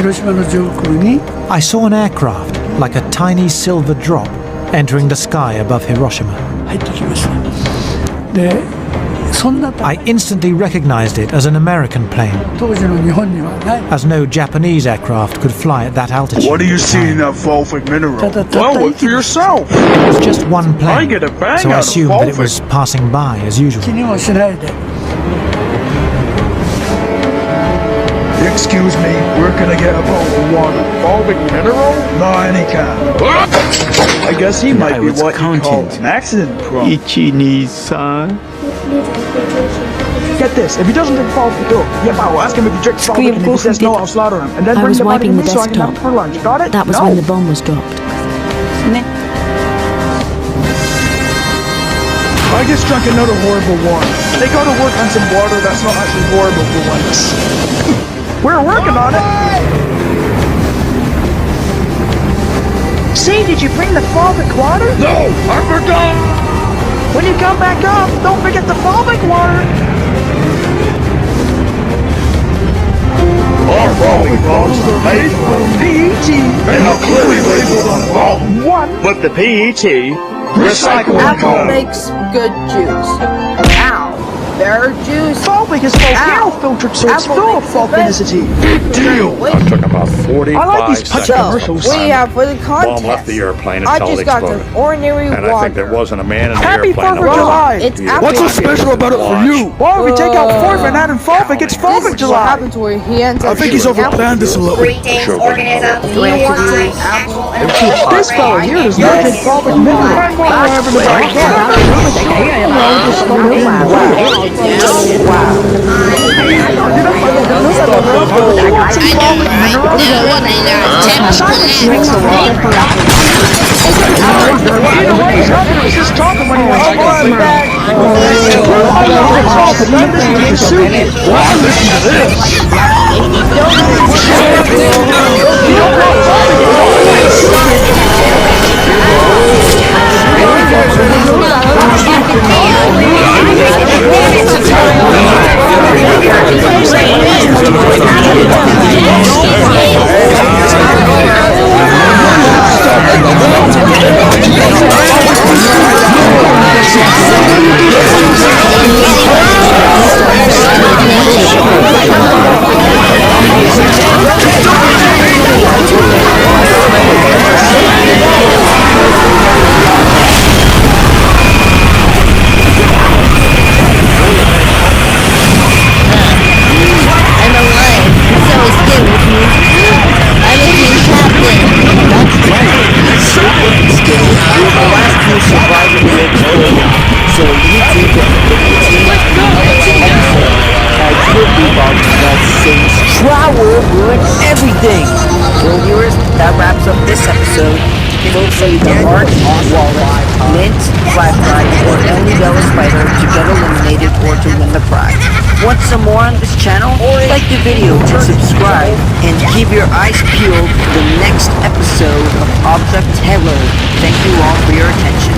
広島の上空に I saw an aircraft, like a tiny silver drop, entering the sky above Hiroshima. 入ってきました。で、そんな I instantly recognized it as an American plane, 当時の日本にはない。 as no Japanese aircraft could fly at that altitude. What do you at the see in time. that Volvic mineral? Ta-ta-ta-ta. Well, look for yourself. It was just one plane, I get a bang so I out of assumed that it Volvic. was passing by as usual. 気にもしないで。 Excuse me, where can I get a bottle of water? Volvic mineral? No, any kind. I guess he might be its what you call content. an accident prone. Ichi-ni-san. Get this, if he doesn't drink Volvic, I'll ask him if he drinks Volvic, and if he says no, I'll slaughter him. And then I bring was the body to wiping me the so I can have desktop. it for lunch. Got it? That was No. when the bomb was dropped. I just drank another horrible one. They go to work on some water that's not actually horrible for once. We're working on it. See, did you bring the Volvic water? No, I forgot. When you come back up, don't forget the Volvic water. Our Volvic bottles are made from PET. And are clearly labeled on bottle one. But the PET recyclable Apple code. makes good juice. Ow. Their juice. Volvic is volcano filtered, so it's Apple full of makes the best. volcanicity. Deal. It took about 45 I like these touch seconds commercials. from the We time have for the the bomb left contest. the airplane I until it just got exploded. some ordinary And water. I think there wasn't a man in the Happy airplane 4th of July. It's He- apple What's so juice. special about it for you? Well, if we take out Forth and add in Volvic, it's This Volvic is what July. happens where he ends up I think he's doing apple overplanned this a little. Greetings, Sure, organism. Do I have to do apple? This fella here does not drink Volvic mineral. However, the body He's just talking when he wants to go back. I'm alive. So stay with me. I'm a team captain. You're the last two surviving the explosion, so you two can pick the team episode. As your bebop that sings Trower ruined everything. Well, viewers, that wraps up this episode. Vote for either Art, Walleye, Lint, Flatfry, or Ellie Bella Spider to get eliminated or to win the prize. Want some more on this channel? Like the video and subscribe, and keep your eyes peeled for the next episode of Object Terror. Thank you all for your attention.